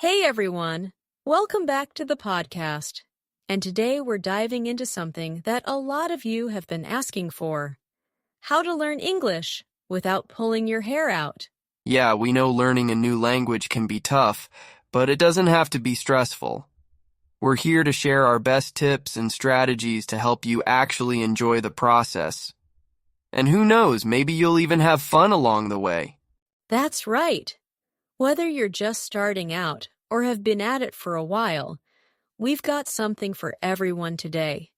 Hey everyone! Welcome back to the podcast. And today we're diving into something that a lot of you have been asking for: how to learn English without pulling your hair out. Yeah, we know learning a new language can be tough, but it doesn't have to be stressful. We're here to share our best tips and strategies to help you actually enjoy the process. And who knows, maybe you'll even have fun along the way. That's right! Whether you're just starting out or have been at it for a while, we've got something for everyone today.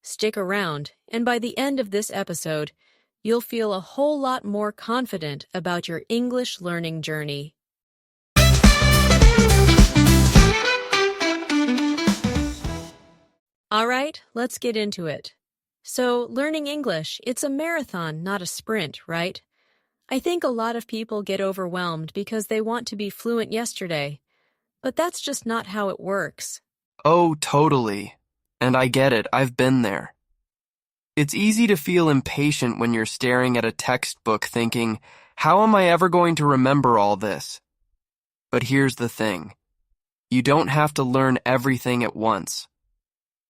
Stick around, and by the end of this episode, you'll feel a whole lot more confident about your English learning journey. All right, let's get into it. So, learning English, it's a marathon, not a sprint, right? I think a lot of people get overwhelmed because they want to be fluent yesterday, but that's just not how it works. Oh, totally. And I get it, I've been there. It's easy to feel impatient when you're staring at a textbook thinking, how am I ever going to remember all this? But here's the thing. You don't have to learn everything at once.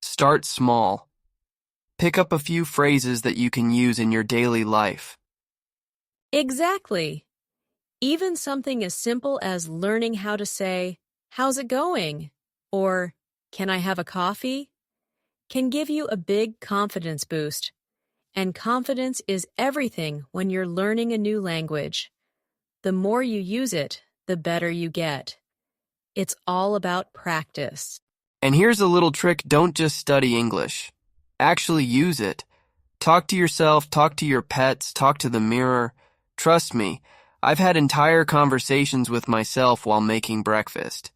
Start small. Pick up a few phrases that you can use in your daily life. Exactly. Even something as simple as learning how to say, "How's it going?" or "Can I have a coffee?" can give you a big confidence boost. And confidence is everything when you're learning a new language. The more you use it, the better you get. It's all about practice. And here's a little trick: don't just study English. Actually use it. Talk to yourself, talk to your pets, talk to the mirror. Trust me, I've had entire conversations with myself while making breakfast.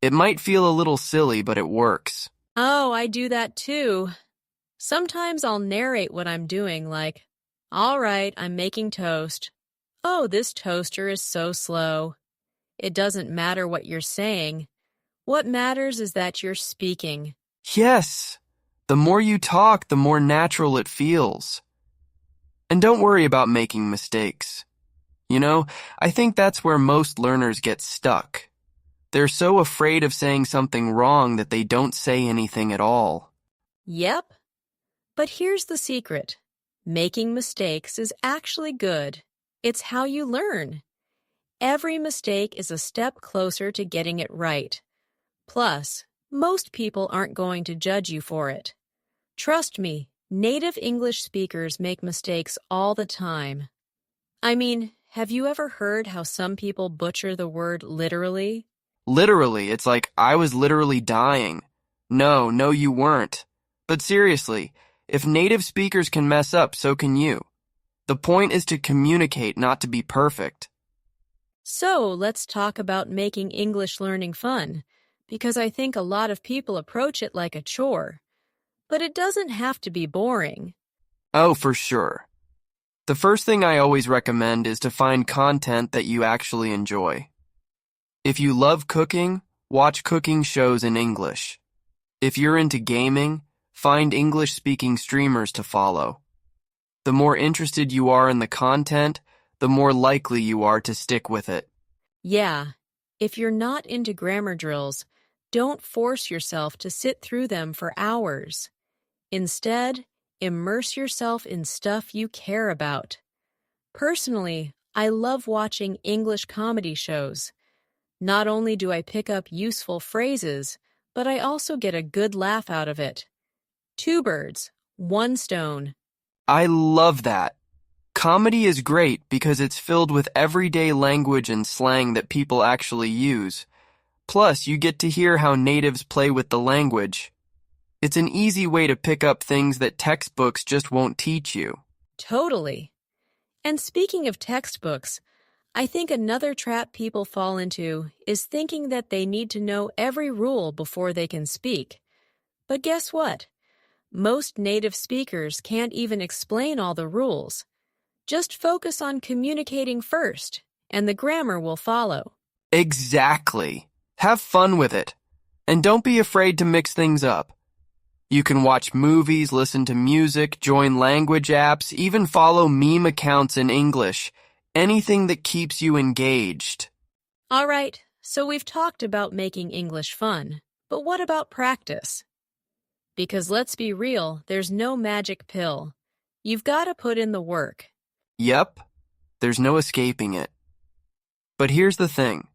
It might feel a little silly, but it works. Oh, I do that too. Sometimes I'll narrate what I'm doing, like, "All right, I'm making toast. Oh, this toaster is so slow." It doesn't matter what you're saying. What matters is that you're speaking. Yes! The more you talk, the more natural it feels. And don't worry about making mistakes. I think that's where most learners get stuck. They're so afraid of saying something wrong that they don't say anything at all. Yep. But here's the secret. Making mistakes is actually good. It's how you learn. Every mistake is a step closer to getting it right. Plus, most people aren't going to judge you for it. Trust me, native English speakers make mistakes all the time. I mean, have you ever heard how some people butcher the word literally? Literally, it's like I was literally dying. No, you weren't. But seriously, if native speakers can mess up, so can you. The point is to communicate, not to be perfect. So, let's talk about making English learning fun, because I think a lot of people approach it like a chore. But it doesn't have to be boring. Oh, for sure. The first thing I always recommend is to find content that you actually enjoy. If you love cooking, watch cooking shows in English. If you're into gaming, find English-speaking streamers to follow. The more interested you are in the content, the more likely you are to stick with it. Yeah, if you're not into grammar drills, don't force yourself to sit through them for hours. Instead, immerse yourself in stuff you care about. Personally, I love watching English comedy shows. Not only do I pick up useful phrases, but I also get a good laugh out of it. Two birds, one stone. I love that. Comedy is great because it's filled with everyday language and slang that people actually use. Plus, you get to hear how natives play with the language. It's an easy way to pick up things that textbooks just won't teach you. Totally. And speaking of textbooks, I think another trap people fall into is thinking that they need to know every rule before they can speak. But guess what? Most native speakers can't even explain all the rules. Just focus on communicating first, and the grammar will follow. Exactly. Have fun with it. And don't be afraid to mix things up. You can watch movies, listen to music, join language apps, even follow meme accounts in English. Anything that keeps you engaged. All right, So we've talked about making English fun, but what about practice? Because let's be real, there's no magic pill. You've got to put in the work. Yep, there's no escaping it. But here's the thing.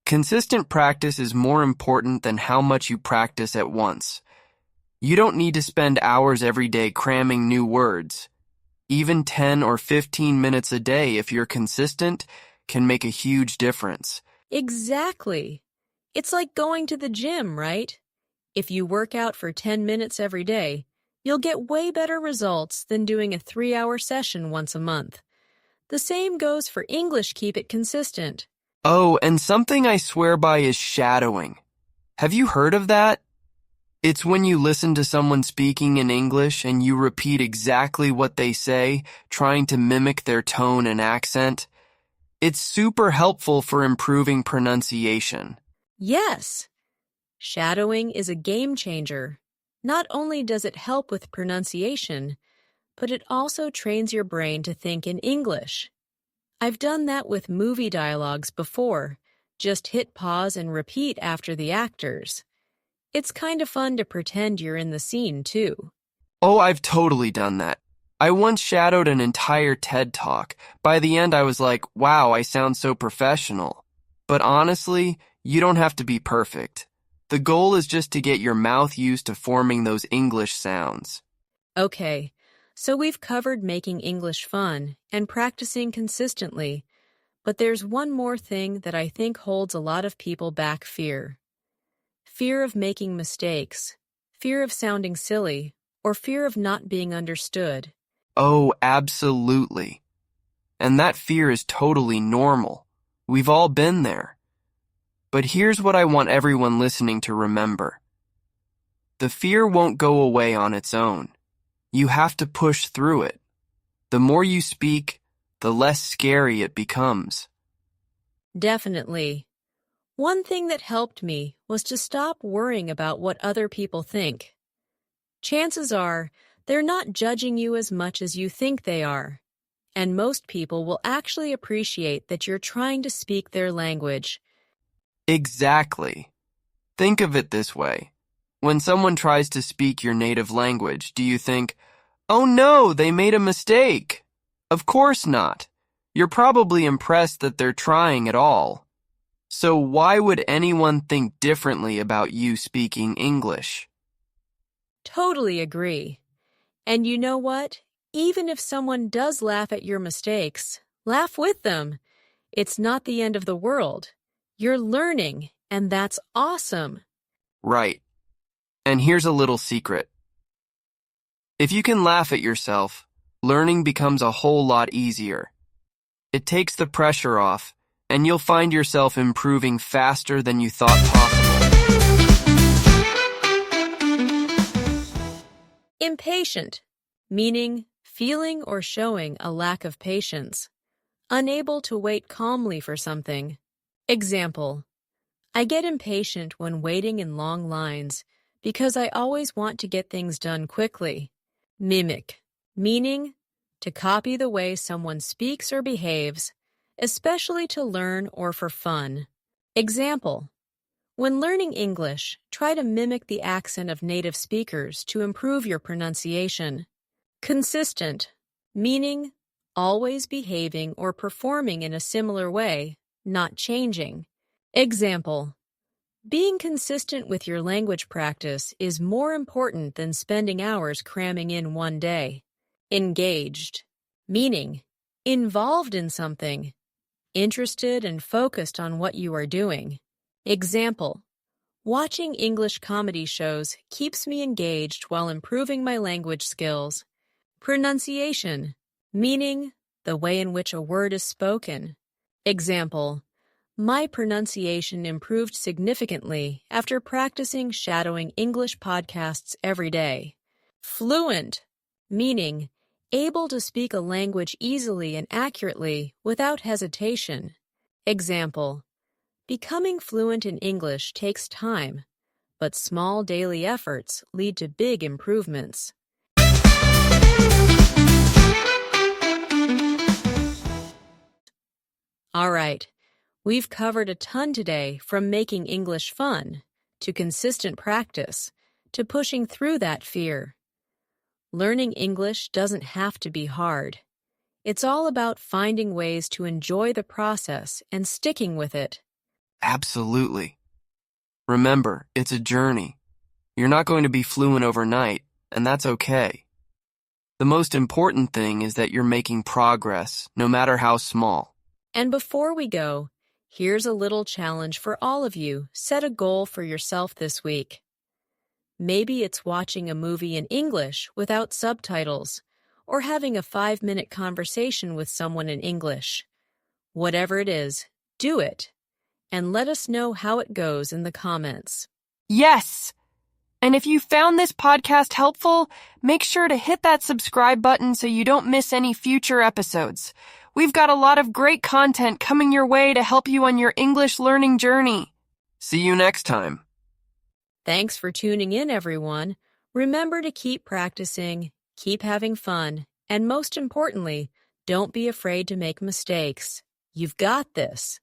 Consistent practice is more important than how much you practice at once. You don't need to spend hours every day cramming new words. Even 10 or 15 minutes a day, if you're consistent, can make a huge difference. Exactly. It's like going to the gym, right? If you work out for 10 minutes every day, you'll get way better results than doing a 3-hour session once a month. The same goes for English. Keep it consistent. Oh, and something I swear by is shadowing. Have you heard of that? It's when you listen to someone speaking in English and you repeat exactly what they say, trying to mimic their tone and accent. It's super helpful for improving pronunciation. Yes, shadowing is a game changer. Not only does it help with pronunciation, but it also trains your brain to think in English. I've done that with movie dialogues before. Just hit pause and repeat after the actors. It's kind of fun to pretend you're in the scene, too. Oh, I've totally done that. I once shadowed an entire TED Talk. By the end, I was like, wow, I sound so professional. But honestly, you don't have to be perfect. The goal is just to get your mouth used to forming those English sounds. Okay, so we've covered making English fun and practicing consistently, but there's one more thing that I think holds a lot of people back: fear. Fear of making mistakes, fear of sounding silly, or fear of not being understood. Oh, absolutely. And that fear is totally normal. We've all been there. But here's what I want everyone listening to remember. The fear won't go away on its own. You have to push through it. The more you speak, the less scary it becomes. Definitely. One thing that helped me was to stop worrying about what other people think. Chances are, they're not judging you as much as you think they are, and most people will actually appreciate that you're trying to speak their language. Exactly. Think of it this way. When someone tries to speak your native language, do you think, oh no, they made a mistake? Of course not. You're probably impressed that they're trying at all. So why would anyone think differently about you speaking English? Totally agree. And you know what? Even if someone does laugh at your mistakes, laugh with them. It's not the end of the world. You're learning, and that's awesome. Right. And here's a little secret. If you can laugh at yourself, learning becomes a whole lot easier. It takes the pressure off, and you'll find yourself improving faster than you thought possible. Impatient, meaning feeling or showing a lack of patience. Unable to wait calmly for something. Example: I get impatient when waiting in long lines because I always want to get things done quickly. Mimic, meaning to copy the way someone speaks or behaves, especially to learn or for fun. Example: when learning English, try to mimic the accent of native speakers to improve your pronunciation. Consistent, meaning always behaving or performing in a similar way, not changing. Example: being consistent with your language practice is more important than spending hours cramming in one day. Engaged, meaning involved in something, interested and focused on what you are doing. Example: watching English comedy shows keeps me engaged while improving my language skills. Pronunciation, meaning the way in which a word is spoken. Example: my pronunciation improved significantly after practicing shadowing English podcasts every day. Fluent, meaning able to speak a language easily and accurately without hesitation. Example: becoming fluent in English takes time, but small daily efforts lead to big improvements. All right. We've covered a ton today, from making English fun, to consistent practice, to pushing through that fear. Learning English doesn't have to be hard. It's all about finding ways to enjoy the process and sticking with it. Absolutely. Remember, it's a journey. You're not going to be fluent overnight, and that's okay. The most important thing is that you're making progress, no matter how small. And before we go, here's a little challenge for all of you. Set a goal for yourself this week. Maybe it's watching a movie in English without subtitles, or having a 5-minute conversation with someone in English. Whatever it is, do it. And let us know how it goes in the comments. Yes! And if you found this podcast helpful, make sure to hit that subscribe button so you don't miss any future episodes. We've got a lot of great content coming your way to help you on your English learning journey. See you next time. Thanks for tuning in, everyone. Remember to keep practicing, keep having fun, and most importantly, don't be afraid to make mistakes. You've got this.